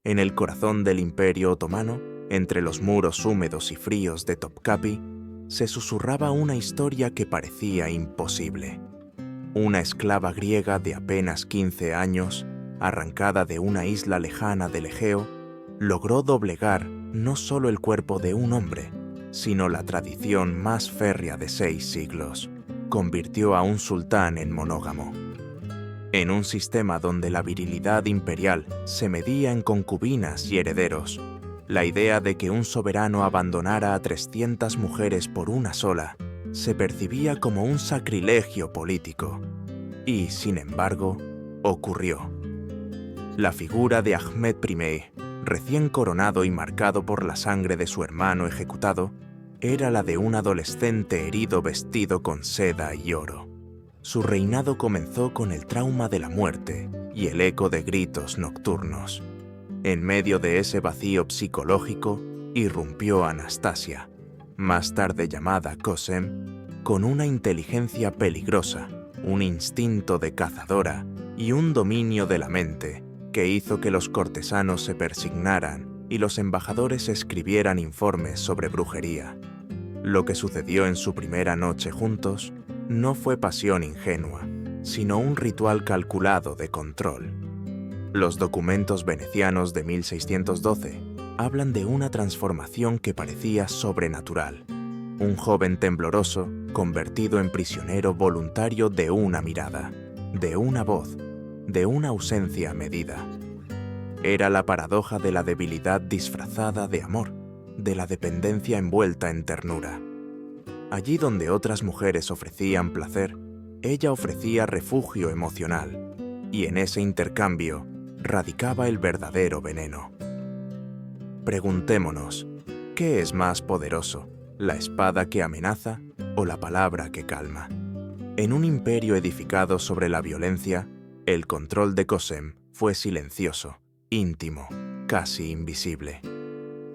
En el corazón del Imperio Otomano, entre los muros húmedos y fríos de Topkapi, se susurraba una historia que parecía imposible. Una esclava griega de apenas 15 años, arrancada de una isla lejana del Egeo, logró doblegar no solo el cuerpo de un hombre, sino la tradición más férrea de 6 siglos. Convirtió a un sultán en monógamo. En un sistema donde la virilidad imperial se medía en concubinas y herederos, la idea de que un soberano abandonara a 300 mujeres por una sola se percibía como un sacrilegio político. Y, sin embargo, ocurrió. La figura de Ahmed I, recién coronado y marcado por la sangre de su hermano ejecutado, era la de un adolescente herido vestido con seda y oro. Su reinado comenzó con el trauma de la muerte y el eco de gritos nocturnos. En medio de ese vacío psicológico, irrumpió Anastasia, más tarde llamada Kösem, con una inteligencia peligrosa, un instinto de cazadora y un dominio de la mente que hizo que los cortesanos se persignaran y los embajadores escribieran informes sobre brujería. Lo que sucedió en su primera noche juntos no fue pasión ingenua, sino un ritual calculado de control. Los documentos venecianos de 1612 hablan de una transformación que parecía sobrenatural. Un joven tembloroso convertido en prisionero voluntario de una mirada, de una voz, de una ausencia medida. Era la paradoja de la debilidad disfrazada de amor, de la dependencia envuelta en ternura. Allí donde otras mujeres ofrecían placer, ella ofrecía refugio emocional, y en ese intercambio radicaba el verdadero veneno. Preguntémonos, ¿qué es más poderoso, la espada que amenaza o la palabra que calma? En un imperio edificado sobre la violencia, el control de Kösem fue silencioso, íntimo, casi invisible.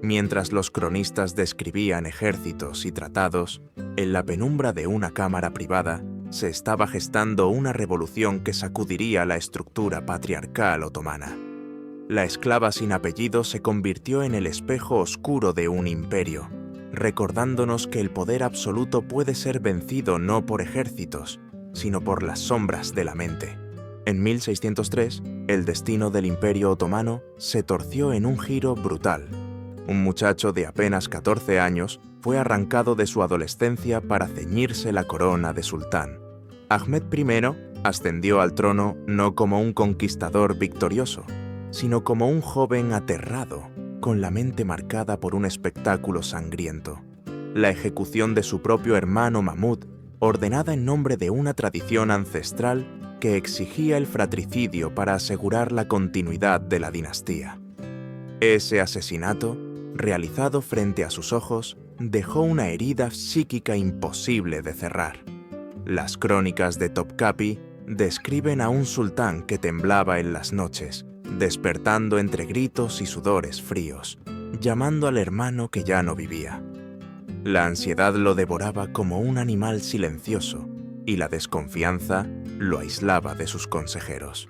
Mientras los cronistas describían ejércitos y tratados, en la penumbra de una cámara privada se estaba gestando una revolución que sacudiría la estructura patriarcal otomana. La esclava sin apellido se convirtió en el espejo oscuro de un imperio, recordándonos que el poder absoluto puede ser vencido no por ejércitos, sino por las sombras de la mente. En 1603, el destino del Imperio Otomano se torció en un giro brutal. Un muchacho de apenas 14 años fue arrancado de su adolescencia para ceñirse la corona de sultán. Ahmed I ascendió al trono no como un conquistador victorioso, sino como un joven aterrado, con la mente marcada por un espectáculo sangriento. La ejecución de su propio hermano Mahmud, ordenada en nombre de una tradición ancestral que exigía el fratricidio para asegurar la continuidad de la dinastía. Ese asesinato, realizado frente a sus ojos, dejó una herida psíquica imposible de cerrar. Las crónicas de Topkapi describen a un sultán que temblaba en las noches, despertando entre gritos y sudores fríos, llamando al hermano que ya no vivía. La ansiedad lo devoraba como un animal silencioso y la desconfianza lo aislaba de sus consejeros.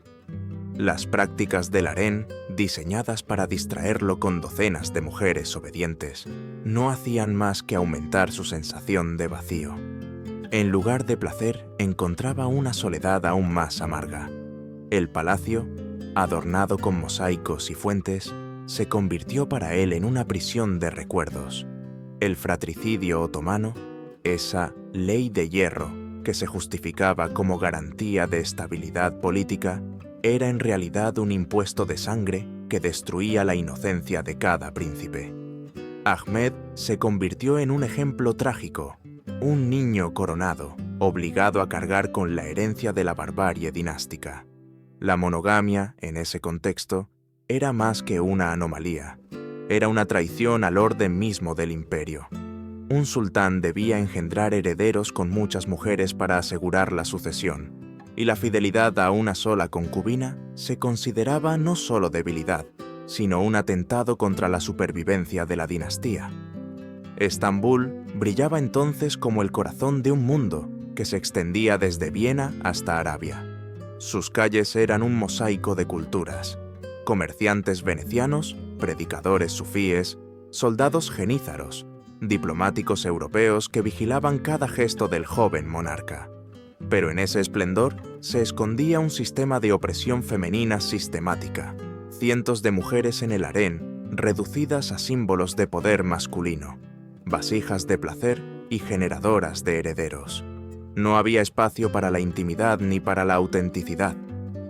Las prácticas del harén, diseñadas para distraerlo con docenas de mujeres obedientes, no hacían más que aumentar su sensación de vacío. En lugar de placer, encontraba una soledad aún más amarga. El palacio, adornado con mosaicos y fuentes, se convirtió para él en una prisión de recuerdos. El fratricidio otomano, esa ley de hierro que se justificaba como garantía de estabilidad política, era en realidad un impuesto de sangre que destruía la inocencia de cada príncipe. Ahmed se convirtió en un ejemplo trágico, un niño coronado, obligado a cargar con la herencia de la barbarie dinástica. La monogamia, en ese contexto, era más que una anomalía. Era una traición al orden mismo del imperio. Un sultán debía engendrar herederos con muchas mujeres para asegurar la sucesión, y la fidelidad a una sola concubina se consideraba no solo debilidad, sino un atentado contra la supervivencia de la dinastía. Estambul brillaba entonces como el corazón de un mundo que se extendía desde Viena hasta Arabia. Sus calles eran un mosaico de culturas. comerciantes venecianos, predicadores sufíes, soldados genízaros, diplomáticos europeos que vigilaban cada gesto del joven monarca. Pero en ese esplendor se escondía un sistema de opresión femenina sistemática, cientos de mujeres en el harén, reducidas a símbolos de poder masculino, vasijas de placer y generadoras de herederos. No había espacio para la intimidad ni para la autenticidad.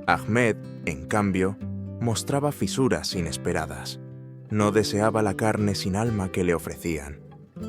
Ahmed, en cambio, mostraba fisuras inesperadas. No deseaba la carne sin alma que le ofrecían.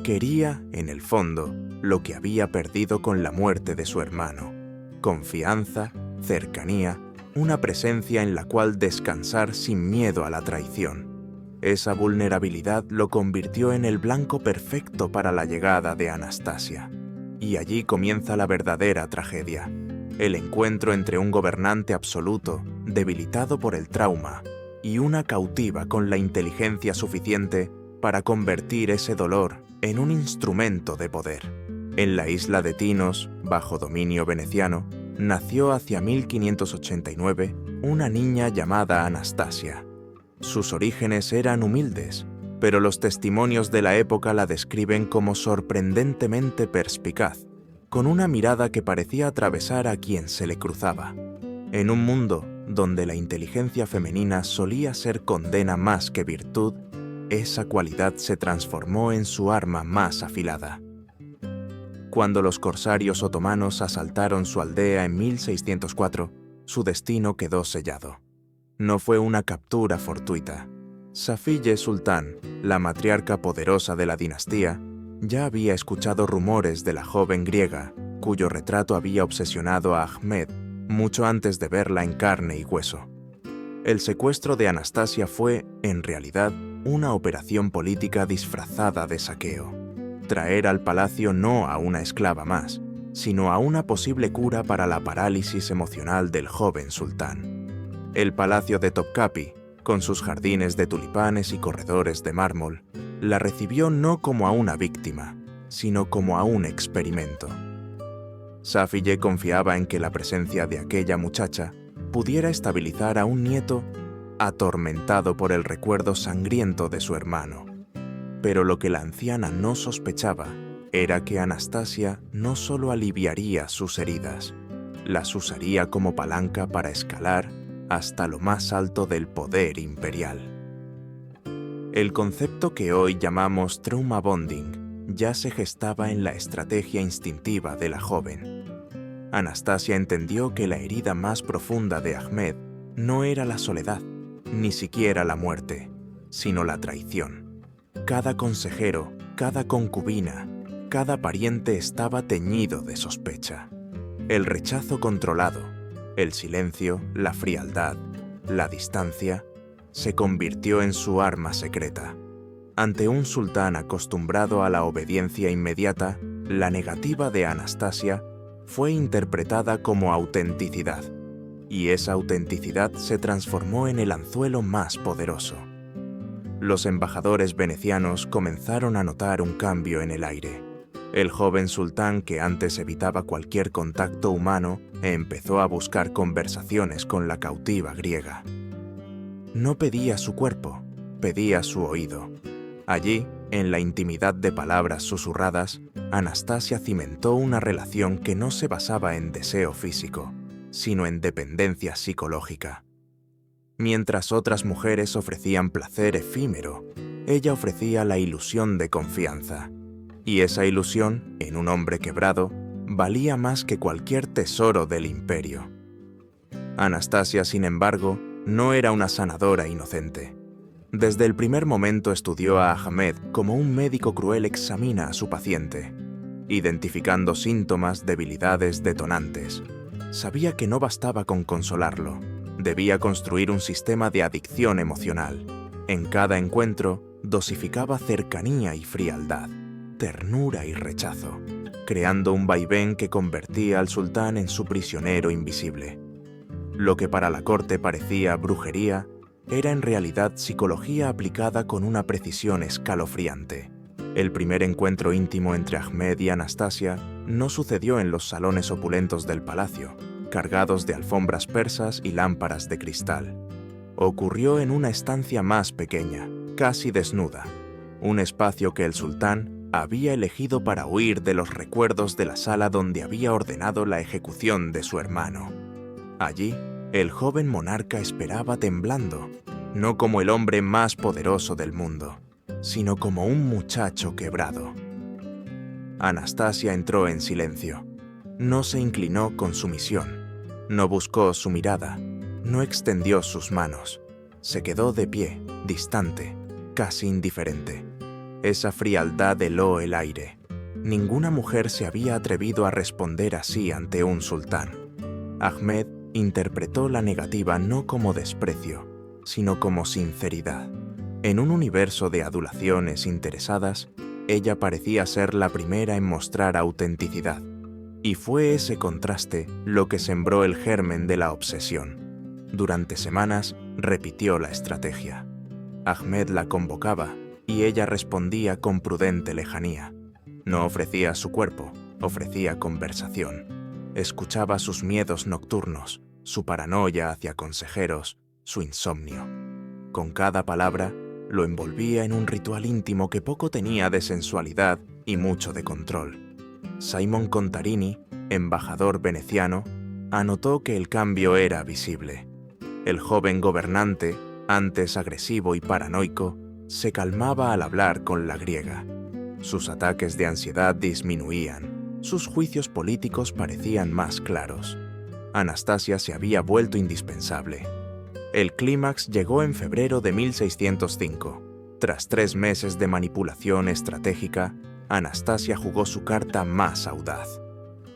Quería, en el fondo, lo que había perdido con la muerte de su hermano: confianza, cercanía, una presencia en la cual descansar sin miedo a la traición. Esa vulnerabilidad lo convirtió en el blanco perfecto para la llegada de Anastasia. Y allí comienza la verdadera tragedia: el encuentro entre un gobernante absoluto, debilitado por el trauma, y una cautiva con la inteligencia suficiente para convertir ese dolor en un instrumento de poder. En la isla de Tinos, bajo dominio veneciano, nació hacia 1589 una niña llamada Anastasia. Sus orígenes eran humildes, pero los testimonios de la época la describen como sorprendentemente perspicaz, con una mirada que parecía atravesar a quien se le cruzaba. En un mundo donde la inteligencia femenina solía ser condena más que virtud, esa cualidad se transformó en su arma más afilada. Cuando los corsarios otomanos asaltaron su aldea en 1604, su destino quedó sellado. No fue una captura fortuita. Safiye Sultán, la matriarca poderosa de la dinastía, ya había escuchado rumores de la joven griega, cuyo retrato había obsesionado a Ahmed mucho antes de verla en carne y hueso. El secuestro de Anastasia fue, en realidad, una operación política disfrazada de saqueo. Traer al palacio no a una esclava más, sino a una posible cura para la parálisis emocional del joven sultán. El palacio de Topkapi, con sus jardines de tulipanes y corredores de mármol, la recibió no como a una víctima, sino como a un experimento. Safiye confiaba en que la presencia de aquella muchacha pudiera estabilizar a un nieto atormentado por el recuerdo sangriento de su hermano. Pero lo que la anciana no sospechaba era que Anastasia no solo aliviaría sus heridas, las usaría como palanca para escalar hasta lo más alto del poder imperial. El concepto que hoy llamamos trauma bonding ya se gestaba en la estrategia instintiva de la joven. Anastasia entendió que la herida más profunda de Ahmed no era la soledad, ni siquiera la muerte, sino la traición. Cada consejero, cada concubina, cada pariente estaba teñido de sospecha. El rechazo controlado, el silencio, la frialdad, la distancia, se convirtió en su arma secreta. Ante un sultán acostumbrado a la obediencia inmediata, la negativa de Anastasia fue interpretada como autenticidad, y esa autenticidad se transformó en el anzuelo más poderoso. Los embajadores venecianos comenzaron a notar un cambio en el aire. El joven sultán, que antes evitaba cualquier contacto humano, empezó a buscar conversaciones con la cautiva griega. No pedía su cuerpo, pedía su oído. Allí, en la intimidad de palabras susurradas, Anastasia cimentó una relación que no se basaba en deseo físico, sino en dependencia psicológica. Mientras otras mujeres ofrecían placer efímero, ella ofrecía la ilusión de confianza. Y esa ilusión, en un hombre quebrado, valía más que cualquier tesoro del imperio. Anastasia, sin embargo, no era una sanadora inocente. Desde el primer momento estudió a Ahmed como un médico cruel examina a su paciente, identificando síntomas, debilidades, detonantes. Sabía que no bastaba con consolarlo, debía construir un sistema de adicción emocional. En cada encuentro, dosificaba cercanía y frialdad, ternura y rechazo, creando un vaivén que convertía al sultán en su prisionero invisible. Lo que para la corte parecía brujería, era en realidad psicología aplicada con una precisión escalofriante. El primer encuentro íntimo entre Ahmed y Anastasia no sucedió en los salones opulentos del palacio, cargados de alfombras persas y lámparas de cristal. Ocurrió en una estancia más pequeña, casi desnuda, un espacio que el sultán había elegido para huir de los recuerdos de la sala donde había ordenado la ejecución de su hermano. Allí, el joven monarca esperaba temblando, no como el hombre más poderoso del mundo, sino como un muchacho quebrado. Anastasia entró en silencio. No se inclinó con sumisión, no buscó su mirada, no extendió sus manos. Se quedó de pie, distante, casi indiferente. Esa frialdad heló el aire. Ninguna mujer se había atrevido a responder así ante un sultán. Ahmed interpretó la negativa no como desprecio, sino como sinceridad. En un universo de adulaciones interesadas, ella parecía ser la primera en mostrar autenticidad. Y fue ese contraste lo que sembró el germen de la obsesión. Durante semanas repitió la estrategia. Ahmed la convocaba y ella respondía con prudente lejanía. No ofrecía su cuerpo, ofrecía conversación. Escuchaba sus miedos nocturnos, su paranoia hacia consejeros, su insomnio. Con cada palabra, lo envolvía en un ritual íntimo que poco tenía de sensualidad y mucho de control. Simon Contarini, embajador veneciano, anotó que el cambio era visible. El joven gobernante, antes agresivo y paranoico, se calmaba al hablar con la griega. Sus ataques de ansiedad disminuían, sus juicios políticos parecían más claros. Anastasia se había vuelto indispensable. El clímax llegó en febrero de 1605. Tras 3 meses de manipulación estratégica, Anastasia jugó su carta más audaz.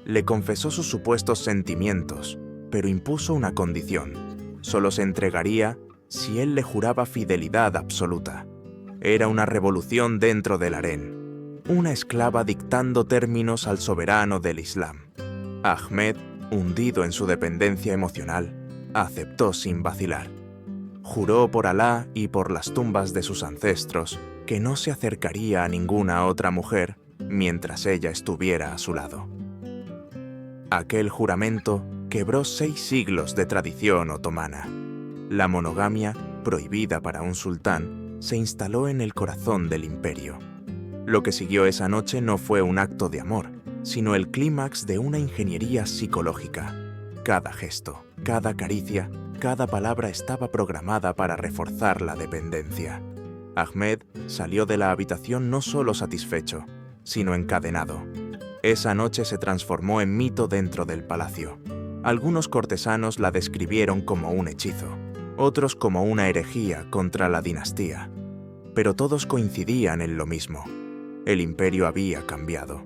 Le confesó sus supuestos sentimientos, pero impuso una condición. Solo se entregaría si él le juraba fidelidad absoluta. Era una revolución dentro del harén, una esclava dictando términos al soberano del Islam. Ahmed, hundido en su dependencia emocional, aceptó sin vacilar. Juró por Alá y por las tumbas de sus ancestros que no se acercaría a ninguna otra mujer mientras ella estuviera a su lado. Aquel juramento quebró 6 siglos de tradición otomana. La monogamia, prohibida para un sultán, se instaló en el corazón del imperio. Lo que siguió esa noche no fue un acto de amor, sino el clímax de una ingeniería psicológica. Cada gesto, cada caricia, cada palabra estaba programada para reforzar la dependencia. Ahmed salió de la habitación no solo satisfecho, sino encadenado. Esa noche se transformó en mito dentro del palacio. Algunos cortesanos la describieron como un hechizo, otros como una herejía contra la dinastía. Pero todos coincidían en lo mismo. El imperio había cambiado.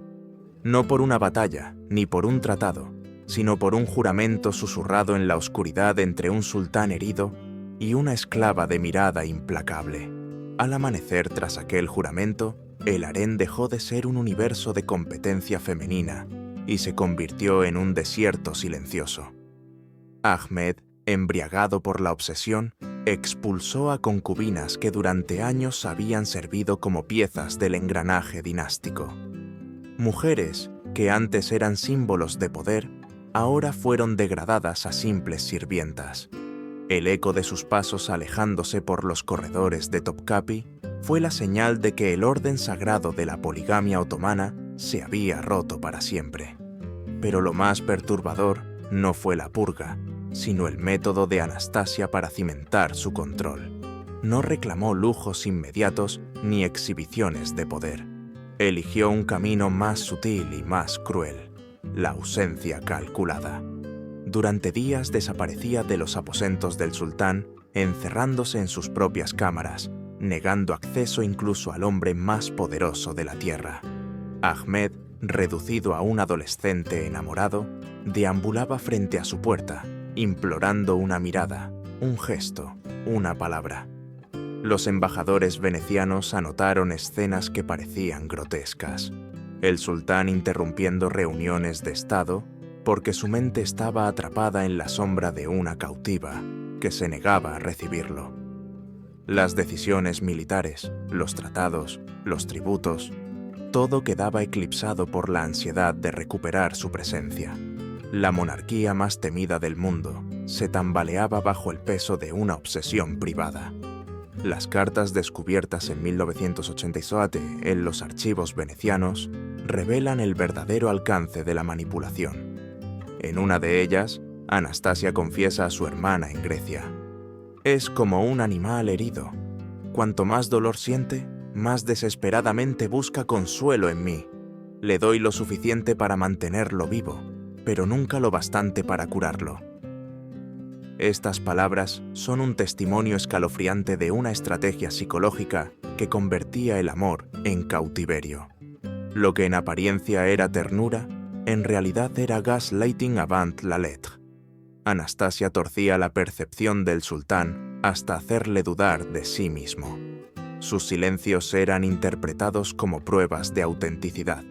No por una batalla, ni por un tratado, sino por un juramento susurrado en la oscuridad entre un sultán herido y una esclava de mirada implacable. Al amanecer tras aquel juramento, el harén dejó de ser un universo de competencia femenina y se convirtió en un desierto silencioso. Ahmed, embriagado por la obsesión, expulsó a concubinas que durante años habían servido como piezas del engranaje dinástico. Mujeres que antes eran símbolos de poder, ahora fueron degradadas a simples sirvientas. El eco de sus pasos alejándose por los corredores de Topkapi fue la señal de que el orden sagrado de la poligamia otomana se había roto para siempre. Pero lo más perturbador no fue la purga, sino el método de Anastasia para cimentar su control. No reclamó lujos inmediatos ni exhibiciones de poder. Eligió un camino más sutil y más cruel: la ausencia calculada. Durante días desaparecía de los aposentos del sultán, encerrándose en sus propias cámaras, negando acceso incluso al hombre más poderoso de la tierra. Ahmed, reducido a un adolescente enamorado, deambulaba frente a su puerta, implorando una mirada, un gesto, una palabra. Los embajadores venecianos anotaron escenas que parecían grotescas. El sultán interrumpiendo reuniones de Estado porque su mente estaba atrapada en la sombra de una cautiva que se negaba a recibirlo. Las decisiones militares, los tratados, los tributos, todo quedaba eclipsado por la ansiedad de recuperar su presencia. La monarquía más temida del mundo, se tambaleaba bajo el peso de una obsesión privada. Las cartas descubiertas en 1987 en los archivos venecianos revelan el verdadero alcance de la manipulación. En una de ellas, Anastasia confiesa a su hermana en Grecia: «Es como un animal herido. Cuanto más dolor siente, más desesperadamente busca consuelo en mí. Le doy lo suficiente para mantenerlo vivo, pero nunca lo bastante para curarlo». Estas palabras son un testimonio escalofriante de una estrategia psicológica que convertía el amor en cautiverio. Lo que en apariencia era ternura, en realidad era gaslighting avant la lettre. Anastasia torcía la percepción del sultán hasta hacerle dudar de sí mismo. Sus silencios eran interpretados como pruebas de autenticidad,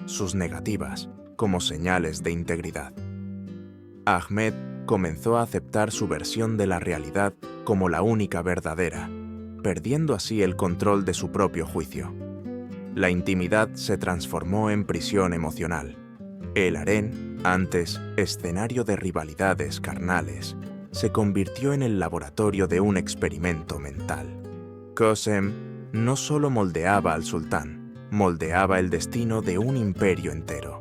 sus negativas como señales de integridad. Ahmed comenzó a aceptar su versión de la realidad como la única verdadera, perdiendo así el control de su propio juicio. La intimidad se transformó en prisión emocional. El harén, antes escenario de rivalidades carnales, se convirtió en el laboratorio de un experimento mental. Qasem no solo moldeaba al sultán, moldeaba el destino de un imperio entero,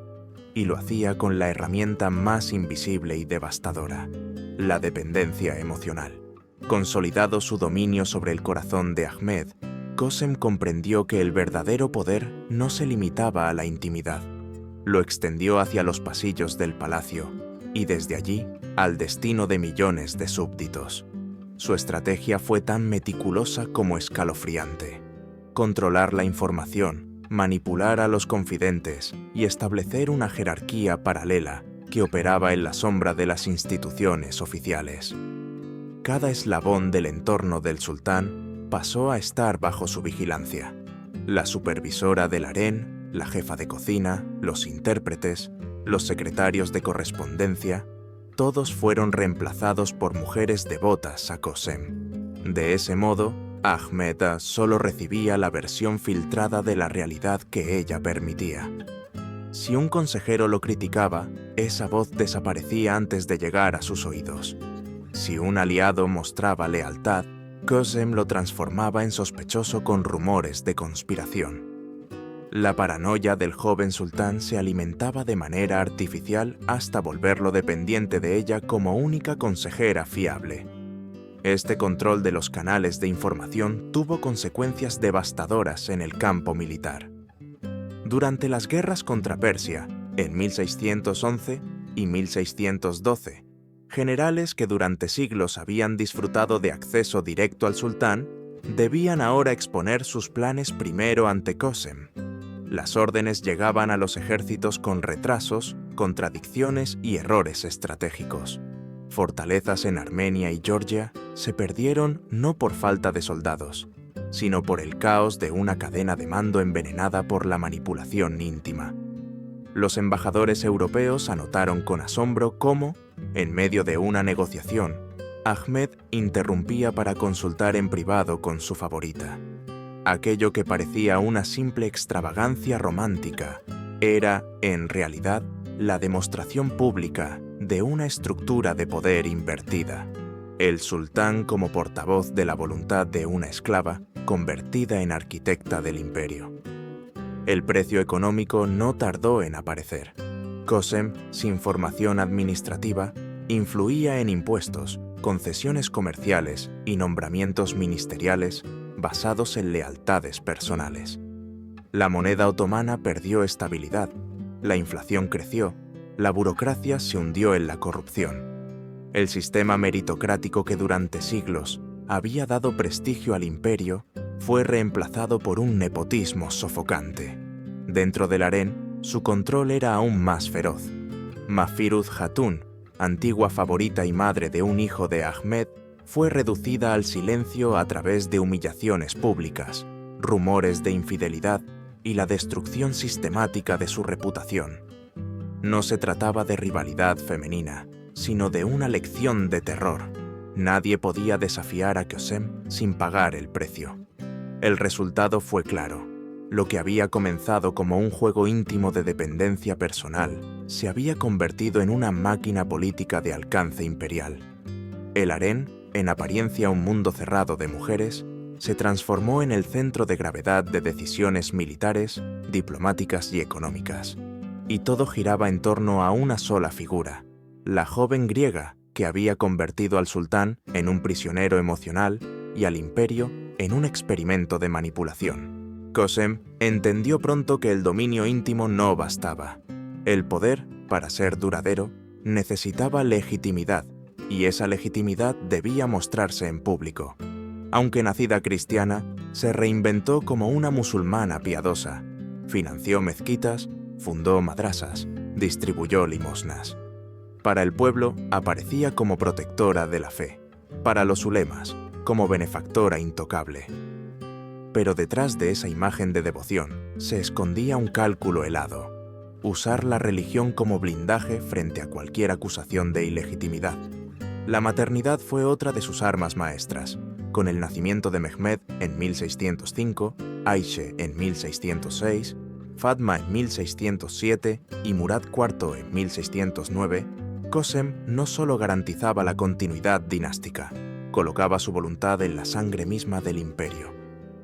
y lo hacía con la herramienta más invisible y devastadora: la dependencia emocional. Consolidado su dominio sobre el corazón de Ahmed, Qasem comprendió que el verdadero poder no se limitaba a la intimidad. Lo extendió hacia los pasillos del palacio y desde allí al destino de millones de súbditos. Su estrategia fue tan meticulosa como escalofriante: controlar la información, manipular a los confidentes y establecer una jerarquía paralela que operaba en la sombra de las instituciones oficiales. Cada eslabón del entorno del sultán pasó a estar bajo su vigilancia. La supervisora del harén, la jefa de cocina, los intérpretes, los secretarios de correspondencia, todos fueron reemplazados por mujeres devotas a Qasem. De ese modo, Ahmed solo recibía la versión filtrada de la realidad que ella permitía. Si un consejero lo criticaba, esa voz desaparecía antes de llegar a sus oídos. Si un aliado mostraba lealtad, Qasem lo transformaba en sospechoso con rumores de conspiración. La paranoia del joven sultán se alimentaba de manera artificial hasta volverlo dependiente de ella como única consejera fiable. Este control de los canales de información tuvo consecuencias devastadoras en el campo militar. Durante las guerras contra Persia, en 1611 y 1612, generales que durante siglos habían disfrutado de acceso directo al sultán debían ahora exponer sus planes primero ante Qasem. Las órdenes llegaban a los ejércitos con retrasos, contradicciones y errores estratégicos. Fortalezas en Armenia y Georgia se perdieron no por falta de soldados, sino por el caos de una cadena de mando envenenada por la manipulación íntima. Los embajadores europeos anotaron con asombro cómo, en medio de una negociación, Ahmed interrumpía para consultar en privado con su favorita. Aquello que parecía una simple extravagancia romántica era, en realidad, la demostración pública de una estructura de poder invertida. El sultán como portavoz de la voluntad de una esclava convertida en arquitecta del imperio. El precio económico no tardó en aparecer. Qasem, sin formación administrativa, influía en impuestos, concesiones comerciales y nombramientos ministeriales basados en lealtades personales. La moneda otomana perdió estabilidad, la inflación creció, la burocracia se hundió en la corrupción. El sistema meritocrático que durante siglos había dado prestigio al imperio fue reemplazado por un nepotismo sofocante. Dentro del harén, su control era aún más feroz. Mahfiruz Hatun, antigua favorita y madre de un hijo de Ahmed, fue reducida al silencio a través de humillaciones públicas, rumores de infidelidad y la destrucción sistemática de su reputación. No se trataba de rivalidad femenina, sino de una lección de terror. Nadie podía desafiar a Qasem sin pagar el precio. El resultado fue claro. Lo que había comenzado como un juego íntimo de dependencia personal se había convertido en una máquina política de alcance imperial. El harén, en apariencia un mundo cerrado de mujeres, se transformó en el centro de gravedad de decisiones militares, diplomáticas y económicas. Y todo giraba en torno a una sola figura, la joven griega que había convertido al sultán en un prisionero emocional y al imperio en un experimento de manipulación. Kösem entendió pronto que el dominio íntimo no bastaba. El poder, para ser duradero, necesitaba legitimidad, y esa legitimidad debía mostrarse en público. Aunque nacida cristiana, se reinventó como una musulmana piadosa. Financió mezquitas, fundó madrasas, distribuyó limosnas. Para el pueblo, aparecía como protectora de la fe. Para los ulemas, como benefactora intocable. Pero detrás de esa imagen de devoción se escondía un cálculo helado: usar la religión como blindaje frente a cualquier acusación de ilegitimidad. La maternidad fue otra de sus armas maestras. Con el nacimiento de Mehmed en 1605, Aishe en 1606, Fatma en 1607 y Murad IV en 1609, Kösem no solo garantizaba la continuidad dinástica, colocaba su voluntad en la sangre misma del imperio.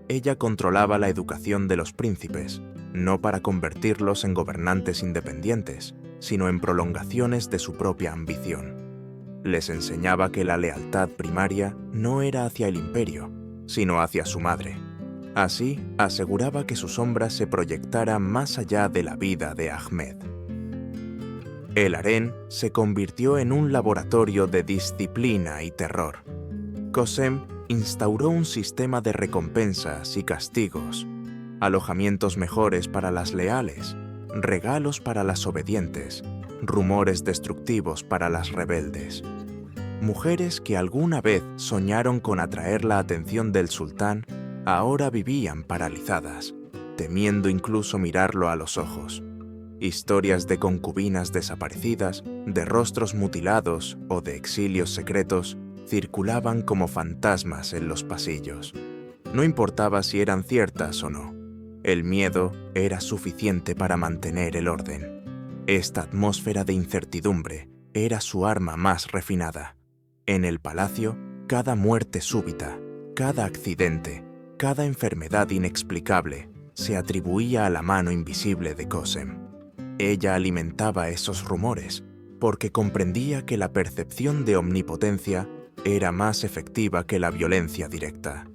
Ella controlaba la educación de los príncipes, no para convertirlos en gobernantes independientes, sino en prolongaciones de su propia ambición. Les enseñaba que la lealtad primaria no era hacia el imperio, sino hacia su madre. Así, aseguraba que su sombra se proyectara más allá de la vida de Ahmed. El harén se convirtió en un laboratorio de disciplina y terror. Kösem instauró un sistema de recompensas y castigos, alojamientos mejores para las leales, regalos para las obedientes, rumores destructivos para las rebeldes. Mujeres que alguna vez soñaron con atraer la atención del sultán, ahora vivían paralizadas, temiendo incluso mirarlo a los ojos. Historias de concubinas desaparecidas, de rostros mutilados o de exilios secretos circulaban como fantasmas en los pasillos. No importaba si eran ciertas o no. El miedo era suficiente para mantener el orden. Esta atmósfera de incertidumbre era su arma más refinada. En el palacio, cada muerte súbita, cada accidente, cada enfermedad inexplicable se atribuía a la mano invisible de Kösem. Ella alimentaba esos rumores porque comprendía que la percepción de omnipotencia era más efectiva que la violencia directa.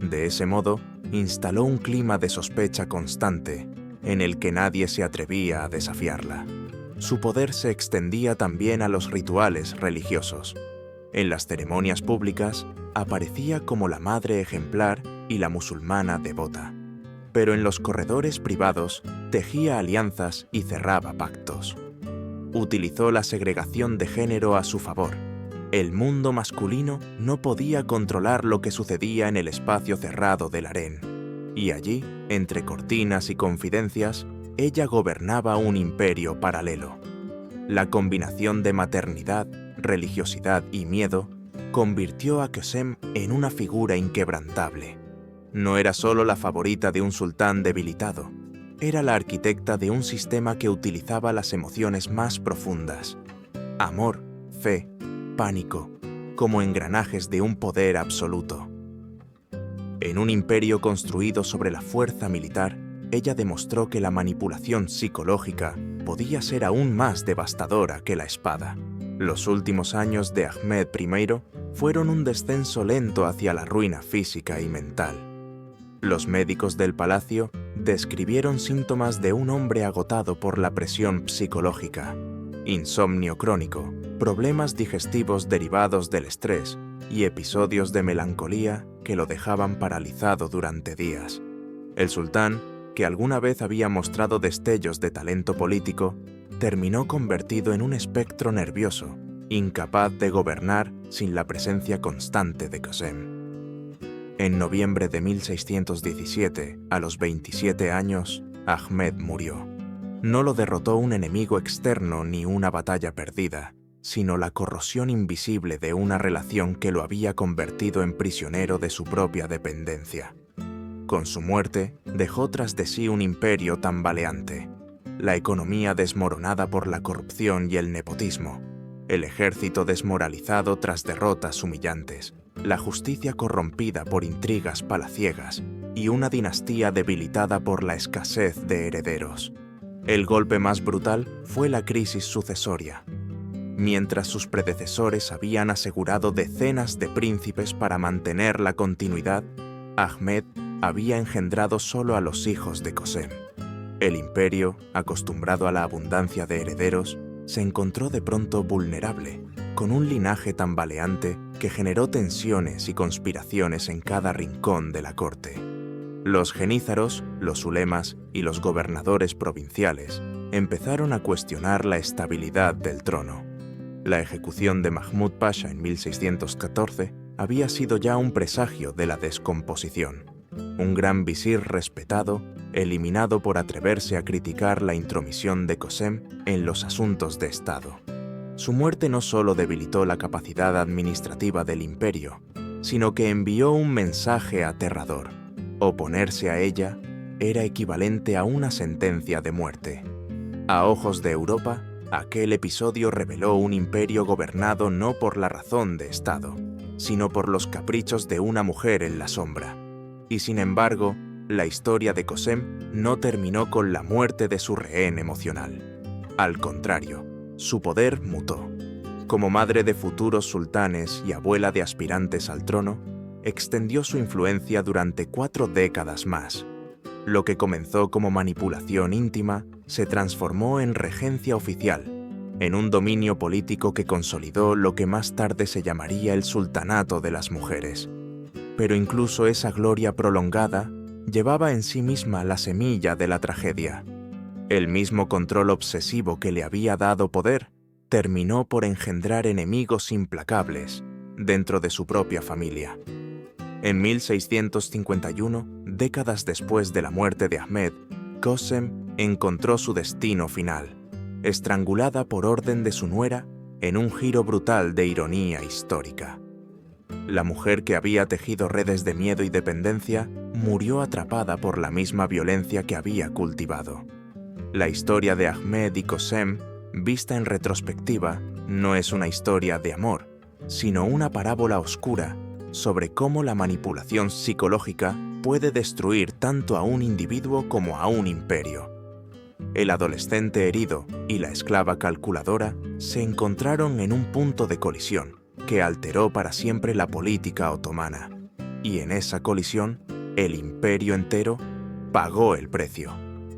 De ese modo, instaló un clima de sospecha constante en el que nadie se atrevía a desafiarla. Su poder se extendía también a los rituales religiosos. En las ceremonias públicas, aparecía como la madre ejemplar y la musulmana devota. Pero en los corredores privados, tejía alianzas y cerraba pactos. Utilizó la segregación de género a su favor. El mundo masculino no podía controlar lo que sucedía en el espacio cerrado del harén. Y allí, entre cortinas y confidencias, ella gobernaba un imperio paralelo. La combinación de maternidad, religiosidad y miedo convirtió a Kösem en una figura inquebrantable. No era solo la favorita de un sultán debilitado, era la arquitecta de un sistema que utilizaba las emociones más profundas: amor, fe, pánico, como engranajes de un poder absoluto. En un imperio construido sobre la fuerza militar, ella demostró que la manipulación psicológica podía ser aún más devastadora que la espada. Los últimos años de Ahmed I fueron un descenso lento hacia la ruina física y mental. Los médicos del palacio describieron síntomas de un hombre agotado por la presión psicológica: insomnio crónico, problemas digestivos derivados del estrés y episodios de melancolía que lo dejaban paralizado durante días. El sultán, que alguna vez había mostrado destellos de talento político, terminó convertido en un espectro nervioso, incapaz de gobernar sin la presencia constante de Kösem. En noviembre de 1617, a los 27 años, Ahmed murió. No lo derrotó un enemigo externo ni una batalla perdida, sino la corrosión invisible de una relación que lo había convertido en prisionero de su propia dependencia. Con su muerte, dejó tras de sí un imperio tambaleante, la economía desmoronada por la corrupción y el nepotismo, el ejército desmoralizado tras derrotas humillantes, la justicia corrompida por intrigas palaciegas y una dinastía debilitada por la escasez de herederos. El golpe más brutal fue la crisis sucesoria. Mientras sus predecesores habían asegurado decenas de príncipes para mantener la continuidad, Ahmed había engendrado solo a los hijos de Qasem. El imperio, acostumbrado a la abundancia de herederos, se encontró de pronto vulnerable, con un linaje tambaleante que generó tensiones y conspiraciones en cada rincón de la corte. Los genízaros, los ulemas y los gobernadores provinciales empezaron a cuestionar la estabilidad del trono. La ejecución de Mahmud Pasha en 1614 había sido ya un presagio de la descomposición. Un gran visir respetado, eliminado por atreverse a criticar la intromisión de Qasem en los asuntos de Estado. Su muerte no solo debilitó la capacidad administrativa del imperio, sino que envió un mensaje aterrador. Oponerse a ella era equivalente a una sentencia de muerte. A ojos de Europa, aquel episodio reveló un imperio gobernado no por la razón de Estado, sino por los caprichos de una mujer en la sombra. Y sin embargo, la historia de Qasem no terminó con la muerte de su rehén emocional. Al contrario, su poder mutó. Como madre de futuros sultanes y abuela de aspirantes al trono, extendió su influencia durante 4 décadas más. Lo que comenzó como manipulación íntima se transformó en regencia oficial, en un dominio político que consolidó lo que más tarde se llamaría el sultanato de las mujeres. Pero incluso esa gloria prolongada llevaba en sí misma la semilla de la tragedia. El mismo control obsesivo que le había dado poder terminó por engendrar enemigos implacables dentro de su propia familia. En 1651, décadas después de la muerte de Ahmed, Qasem encontró su destino final, estrangulada por orden de su nuera en un giro brutal de ironía histórica. La mujer que había tejido redes de miedo y dependencia murió atrapada por la misma violencia que había cultivado. La historia de Ahmed y Qasem, vista en retrospectiva, no es una historia de amor, sino una parábola oscura sobre cómo la manipulación psicológica puede destruir tanto a un individuo como a un imperio. El adolescente herido y la esclava calculadora se encontraron en un punto de colisión que alteró para siempre la política otomana. Y en esa colisión, el imperio entero pagó el precio.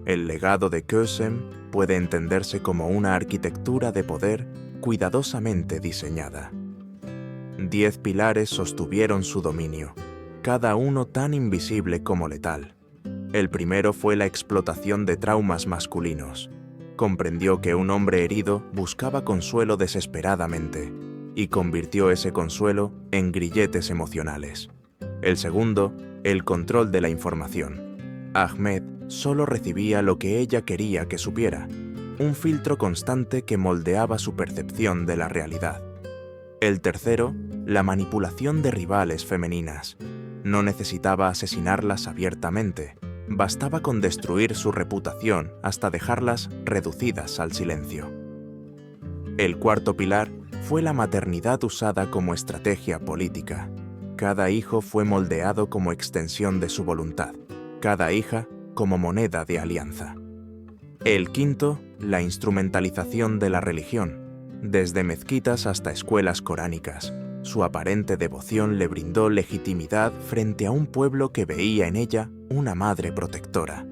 El legado de Qasem puede entenderse como una arquitectura de poder cuidadosamente diseñada. 10 pilares sostuvieron su dominio, cada uno tan invisible como letal. El primero fue la explotación de traumas masculinos. Comprendió que un hombre herido buscaba consuelo desesperadamente y convirtió ese consuelo en grilletes emocionales. El segundo, el control de la información. Ahmed solo recibía lo que ella quería que supiera, un filtro constante que moldeaba su percepción de la realidad. El tercero, la manipulación de rivales femeninas. No necesitaba asesinarlas abiertamente, bastaba con destruir su reputación hasta dejarlas reducidas al silencio. El cuarto pilar fue la maternidad usada como estrategia política. Cada hijo fue moldeado como extensión de su voluntad, cada hija como moneda de alianza. El quinto, la instrumentalización de la religión. Desde mezquitas hasta escuelas coránicas, su aparente devoción le brindó legitimidad frente a un pueblo que veía en ella una madre protectora.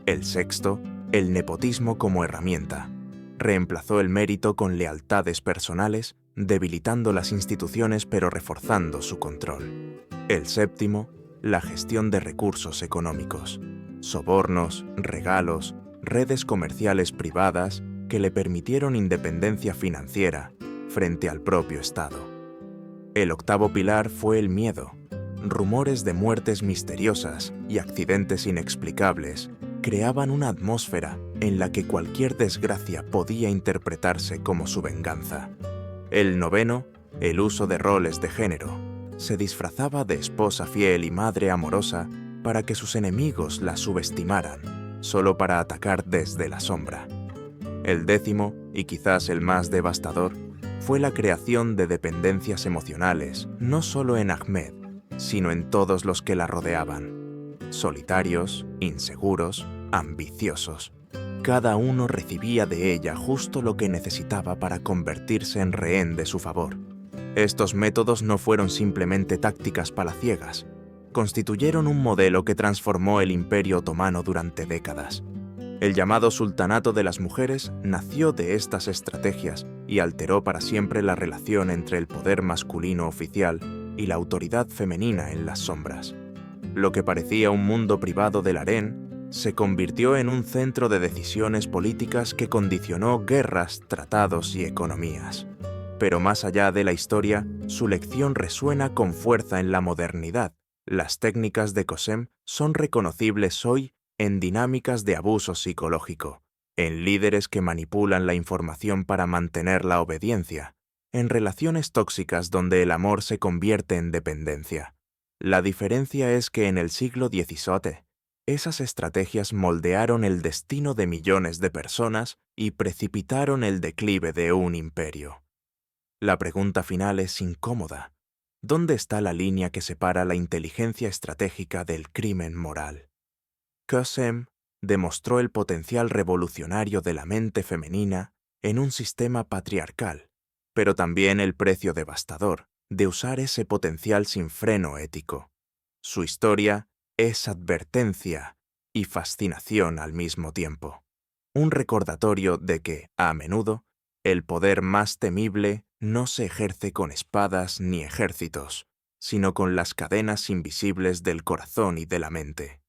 El sexto, el nepotismo como herramienta. Reemplazó el mérito con lealtades personales, debilitando las instituciones pero reforzando su control. El séptimo, la gestión de recursos económicos. Sobornos, regalos, redes comerciales privadas que le permitieron independencia financiera frente al propio Estado. El octavo pilar fue el miedo. Rumores de muertes misteriosas y accidentes inexplicables creaban una atmósfera en la que cualquier desgracia podía interpretarse como su venganza. El noveno, el uso de roles de género. Se disfrazaba de esposa fiel y madre amorosa para que sus enemigos la subestimaran, solo para atacar desde la sombra. El décimo, y quizás el más devastador, fue la creación de dependencias emocionales, no solo en Ahmed, sino en todos los que la rodeaban. Solitarios, inseguros, ambiciosos. Cada uno recibía de ella justo lo que necesitaba para convertirse en rehén de su favor. Estos métodos no fueron simplemente tácticas palaciegas, constituyeron un modelo que transformó el Imperio Otomano durante décadas. El llamado Sultanato de las Mujeres nació de estas estrategias y alteró para siempre la relación entre el poder masculino oficial y la autoridad femenina en las sombras. Lo que parecía un mundo privado del harén se convirtió en un centro de decisiones políticas que condicionó guerras, tratados y economías. Pero más allá de la historia, su lección resuena con fuerza en la modernidad. Las técnicas de Qasem son reconocibles hoy en dinámicas de abuso psicológico, en líderes que manipulan la información para mantener la obediencia, en relaciones tóxicas donde el amor se convierte en dependencia. La diferencia es que en el siglo XVII, esas estrategias moldearon el destino de millones de personas y precipitaron el declive de un imperio. La pregunta final es incómoda. ¿Dónde está la línea que separa la inteligencia estratégica del crimen moral? Qasem demostró el potencial revolucionario de la mente femenina en un sistema patriarcal, pero también el precio devastador de usar ese potencial sin freno ético. Su historia es advertencia y fascinación al mismo tiempo. Un recordatorio de que, a menudo, el poder más temible no se ejerce con espadas ni ejércitos, sino con las cadenas invisibles del corazón y de la mente.